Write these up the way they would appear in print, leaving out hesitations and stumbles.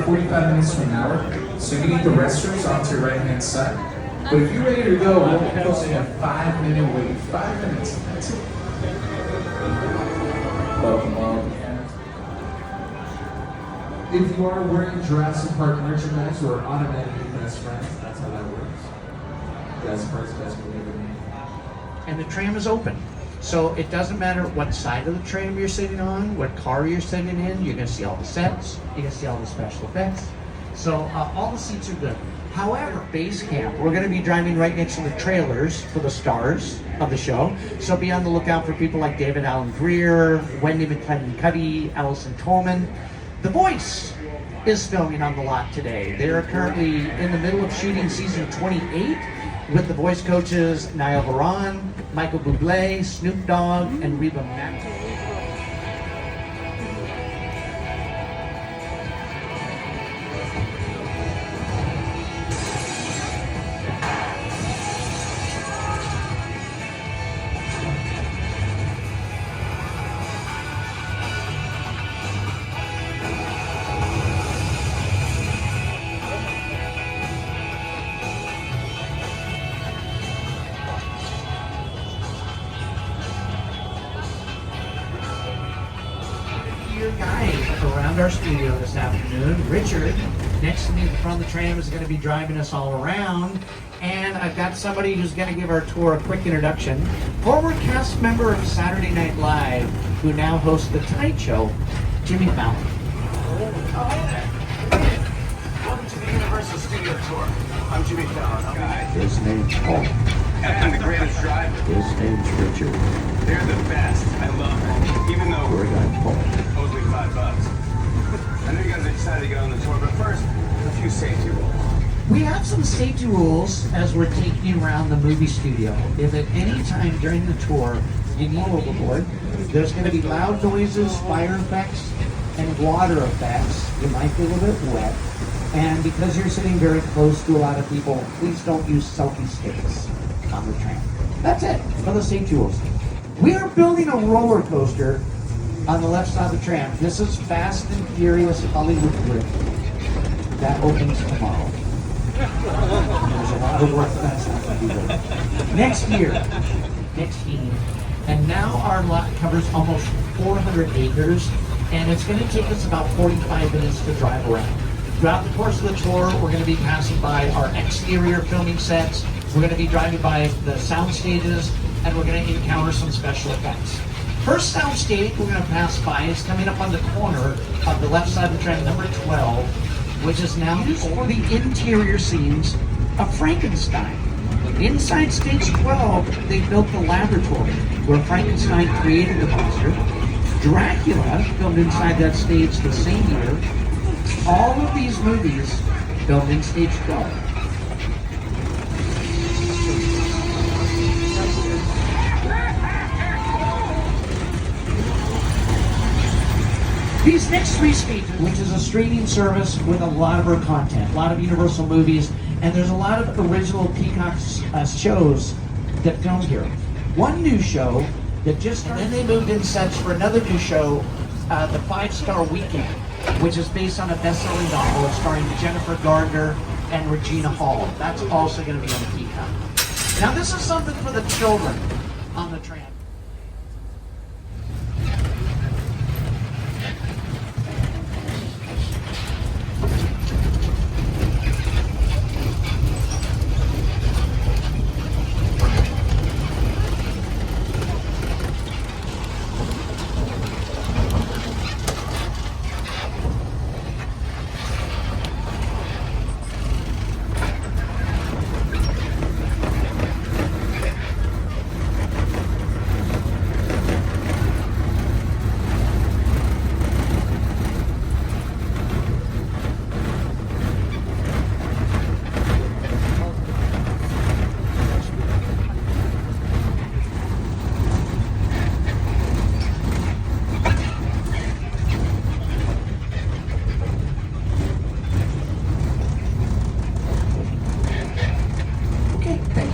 45 minutes to an hour, so you can eat the restrooms onto your right-hand side. But if you're ready to go, we'll be posting a 5-minute wait. 5 minutes, that's it. Welcome all. If you are wearing Jurassic Park merchandise, we're automatically best friends. That's how that works. Jurassic Park's best movie ever made. And the tram is open. So it doesn't matter what side of the tram you're sitting on, what car you're sitting in, you're gonna see all the sets, you're gonna see all the special effects. So all the seats are good. However, base camp, we're gonna be driving right next to the trailers for the stars of the show. So be on the lookout for people like David Alan Grier, Wendy McClendon-Cuddy, Allison Tolman. The Voice is filming on the lot today. They are currently in the middle of shooting season 28 with the voice coaches Niall Horan, Michael Bublé, Snoop Dogg, and Reba McEntire. Guide around our studio this afternoon. Richard, next to me in the front of the tram, is going to be driving us all around. And I've got somebody who's going to give our tour a quick introduction. Former cast member of Saturday Night Live, who now hosts The Tonight Show, Jimmy Fallon. Oh, hey there. Welcome to the Universal Studio Tour. I'm Jimmy Fallon. Guy. His name's Paul. And the greatest driver. His name's Richard. They're the best. I love them. Even though We're going Paul. owes me $5. I know you guys are excited to get on the tour, but first, a few safety rules. We have some safety rules as we're taking you around the movie studio. If at any time during the tour you need overboard, there's going to be loud noises, fire effects, and water effects. You might be a little bit wet. And because you're sitting very close to a lot of people, please don't use selfie sticks on the tram. That's it for the safety rules. We are building a roller coaster on the left side of the tram. This is Fast and Furious Hollywood Drift. That opens tomorrow. There's a lot of work that's not going to be there. Next year, and now our lot covers almost 400 acres, and it's going to take us about 45 minutes to drive around. Throughout the course of the tour, we're going to be passing by our exterior filming sets, we're going to be driving by the sound stages, and we're going to encounter some special effects. First sound stage we're going to pass by is coming up on the corner of the left side of the tram, number 12, which is now used for the interior scenes of Frankenstein. Inside stage 12, they built the laboratory where Frankenstein created the monster. Dracula filmed inside that stage the same year. All of these movies filmed in stage 12. These next three stages, which is a streaming service with a lot of our content, a lot of Universal movies, and there's a lot of original Peacock shows that filmed here. One new show that just started, and then they moved in sets for another new show, The 5-Star Weekend, which is based on a best-selling novel starring Jennifer Gardner and Regina Hall. That's also going to be on Peacock. Now this is something for the children on the tram.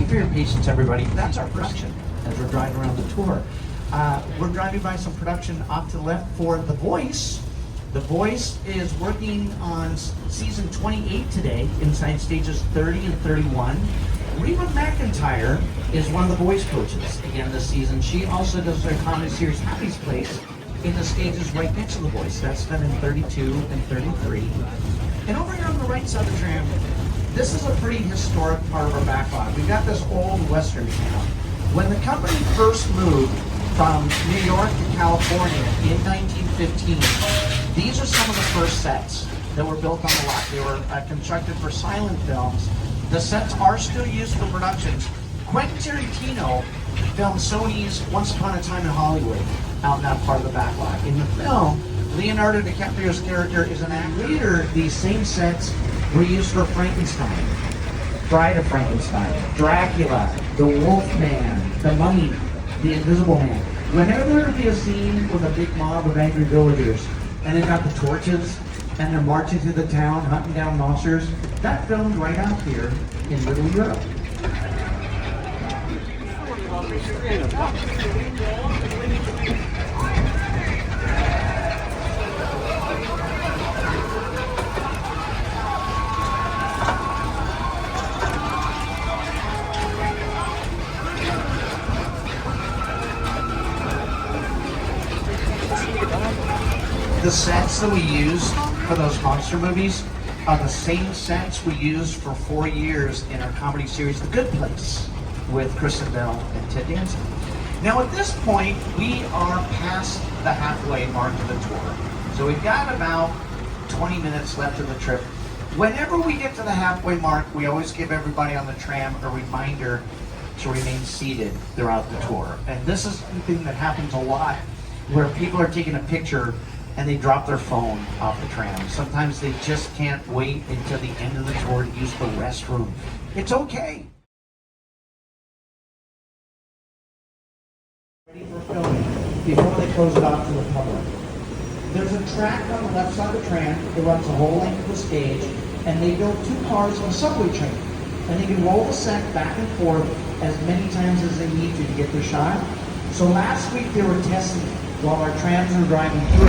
For your patience, everybody. That's our production as we're driving around the tour. We're driving by some production off to the left for The Voice, The Voice is working on season 28 today, inside stages 30 and 31. Reba McEntire is one of the voice coaches again this season. She also does their comedy series Happy's Place in the stages right next to The Voice. That's done in 32 and 33. And over here on the right side of the tram, this is a pretty historic part of our backlot. We've got this old Western town. When the company first moved from New York to California in 1915, these are some of the first sets that were built on the lot. They were constructed for silent films. The sets are still used for productions. Quentin Tarantino filmed Sony's Once Upon a Time in Hollywood out in that part of the backlot. In the film, Leonardo DiCaprio's character is an act leader. These same sets were used for Frankenstein, Bride of Frankenstein, Dracula, the Wolfman, the Mummy, the Invisible Man. Whenever there would be a scene with a big mob of angry villagers, and they've got the torches, and they're marching through the town, hunting down monsters, that filmed right out here in Little Europe. The sets that we use for those monster movies are the same sets we used for 4 years in our comedy series, The Good Place, with Kristen Bell and Ted Danson. Now at this point, we are past the halfway mark of the tour. So we've got about 20 minutes left of the trip. Whenever we get to the halfway mark, we always give everybody on the tram a reminder to remain seated throughout the tour. And this is something that happens a lot, where people are taking a picture and they drop their phone off the tram. Sometimes they just can't wait until the end of the tour to use the restroom. It's okay. Ready for filming before they close it off to the public. There's a track on the left side of the tram that runs the whole length of the stage, and they build 2 cars on a subway train. And they can roll the set back and forth as many times as they need to get their shot. So last week they were testing it while our trams were driving through.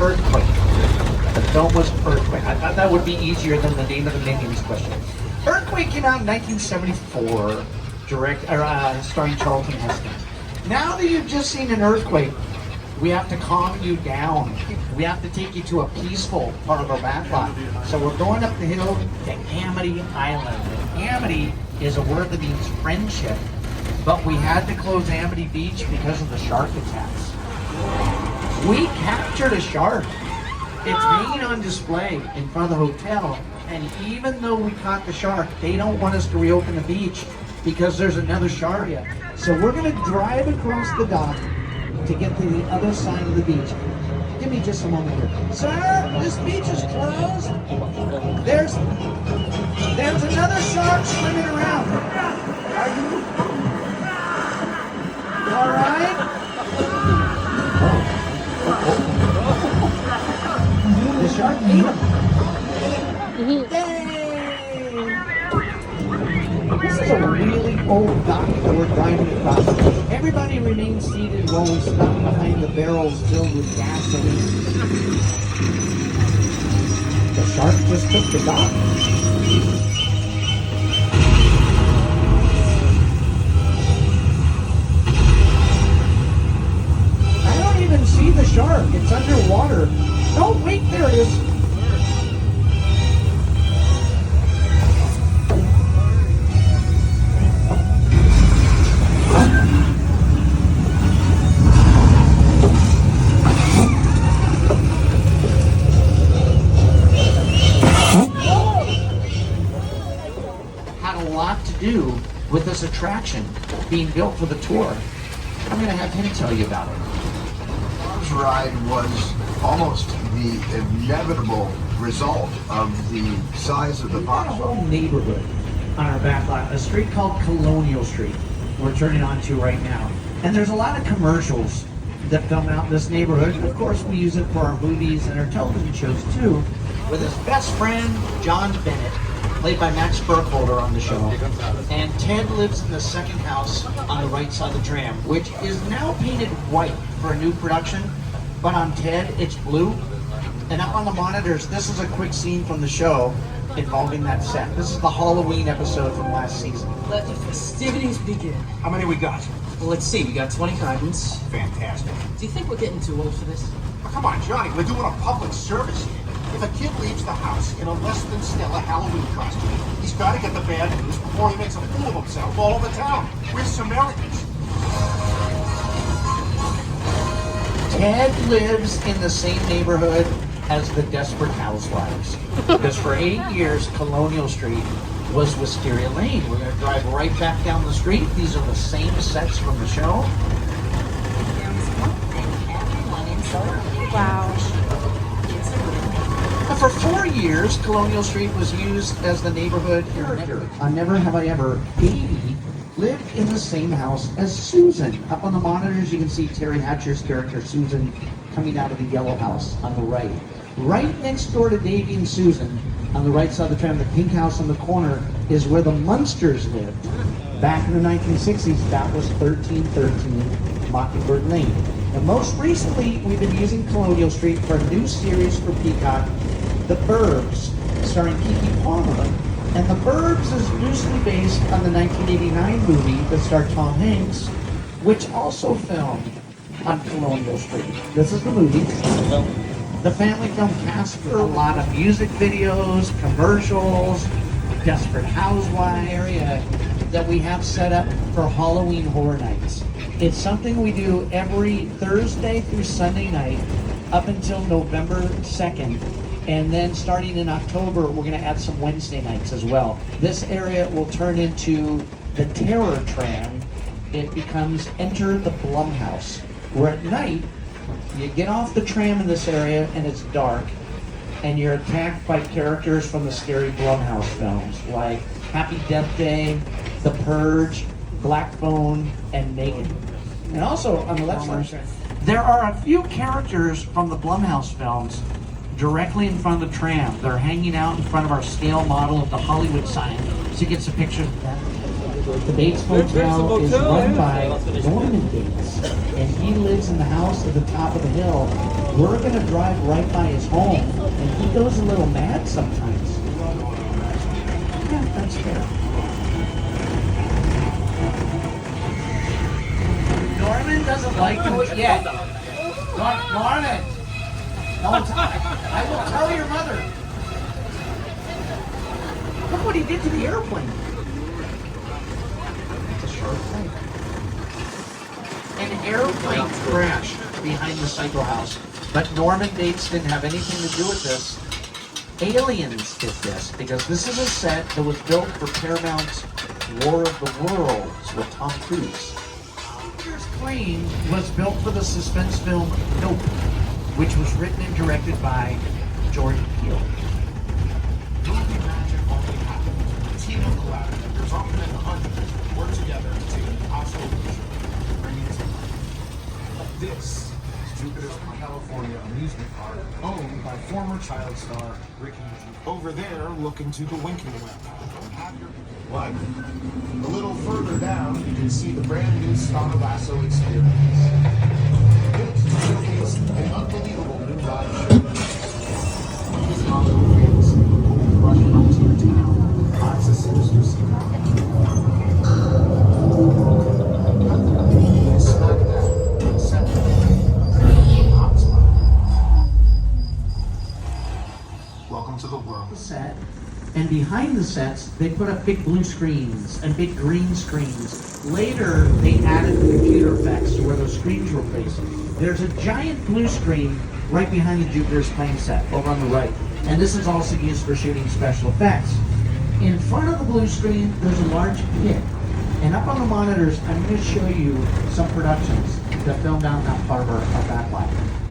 Earthquake. The film was Earthquake. I thought that would be easier than the name of the Minions question. Earthquake came out in 1974, starring Charlton Heston. Now that you've just seen an earthquake, we have to calm you down. We have to take you to a peaceful part of our backlot. So we're going up the hill to Amity Island. Amity is a word that means friendship, but we had to close Amity Beach because of the shark attacks. We captured a shark. It's hanging on display in front of the hotel, and even though we caught the shark, they don't want us to reopen the beach because there's another shark. So we're going to drive across the dock to get to the other side of the beach. Give me just a moment here. Sir, this beach is closed. There's another shark swimming around. All right. The shark ate him. Yay! This is a really old dock that we're driving across. Everybody remains seated while we stuck behind the barrels filled with gasoline. The shark just took the dock. I don't even see the shark. It's underwater. Oh, wait, there it is. Had a lot to do with this attraction being built for the tour. I'm going to have him tell you about it. Bob's ride was almost the inevitable result of the size of the We've got a box. whole neighborhood on our back lot, a street called Colonial Street we're turning onto right now. And there's a lot of commercials that film out in this neighborhood. Of course, we use it for our movies and our television shows too. With his best friend, John Bennett, played by Max Burkholder on the show. And Ted lives in the second house on the right side of the tram, which is now painted white for a new production. But on Ted, it's blue. And up on the monitors, this is a quick scene from the show involving that set. This is the Halloween episode from last season. Let the festivities begin. How many we got? Well, let's see. We got 20 cartons. Fantastic. Do you think we're getting too old for this? Oh, come on, Johnny, we're doing a public service here. If a kid leaves the house in a less than stellar Halloween costume, he's got to get the bad news before he makes a fool of himself all over town. We're Samaritans. Ted lives in the same neighborhood as the Desperate Housewives. Because for 8 years, Colonial Street was Wisteria Lane. We're going to drive right back down the street. These are the same sets from the show. Wow. And for 4 years, Colonial Street was used as the neighborhood character. On Never Have I Ever, Davey lived in the same house as Susan. Up on the monitors, you can see Terry Hatcher's character, Susan, coming out of the yellow house on the right. Right next door to Davey and Susan, on the right side of the tram, the pink house on the corner, is where the Munsters lived. Back in the 1960s, that was 1313 Mockingbird Lane. And most recently, we've been using Colonial Street for a new series for Peacock, The Burbs, starring Keke Palmer. And The Burbs is loosely based on the 1989 movie that starred Tom Hanks, which also filmed on Colonial Street. This is the movie. The family film cast for a lot of music videos, commercials, Desperate Housewives area that we have set up for Halloween Horror Nights. It's something we do every Thursday through Sunday night up until November 2nd. And then starting in October, we're going to add some Wednesday nights as well. This area will turn into the Terror Tram. It becomes Enter the Blumhouse, where at night, you get off the tram in this area and it's dark, and you're attacked by characters from the scary Blumhouse films, like Happy Death Day, The Purge, Black Phone, and Megan. And also, on the left side, there are a few characters from the Blumhouse films directly in front of the tram. They're hanging out in front of our scale model of the Hollywood sign, so you get some pictures of them. The Bates Motel is run by Norman Bates, and he lives in the house at the top of the hill. We're going to drive right by his home, and he goes a little mad sometimes. Yeah, that's fair. Norman doesn't like to yet. Norman! I will tell your mother. Look what he did to the airplane. An airplane crashed behind the Psycho House, but Norman Bates didn't have anything to do with this. Aliens did this, because this is a set that was built for Paramount's War of the Worlds with Tom Cruise. This plane was built for the suspense film Nope, which was written and directed by Jordan Peele. Movie magic only happens. Team of the Ladder, there's often in the hundreds, work together to take an impossible vision, bringing it to This is Jupiter's California amusement park, owned by former child star Ricky G. Over there, look into the winking well. Like, a little further down, you can see the brand new Star Lasso experience. Built to showcase an unbelievable new live show. This Hollywood fantasy will rush frontier town. Lots of sinister secrets. Smack that in the center. Hotspot. Welcome to the world. Set, and behind the sets they put up big blue screens and big green screens. Later they added the computer effects to where those screens were placed. There's a giant blue screen right behind the Jupiter's plane set over on the right, and this is also used for shooting special effects. In front of the blue screen there's a large pit, and up on the monitors I'm going to show you some productions that filmed out in that part of our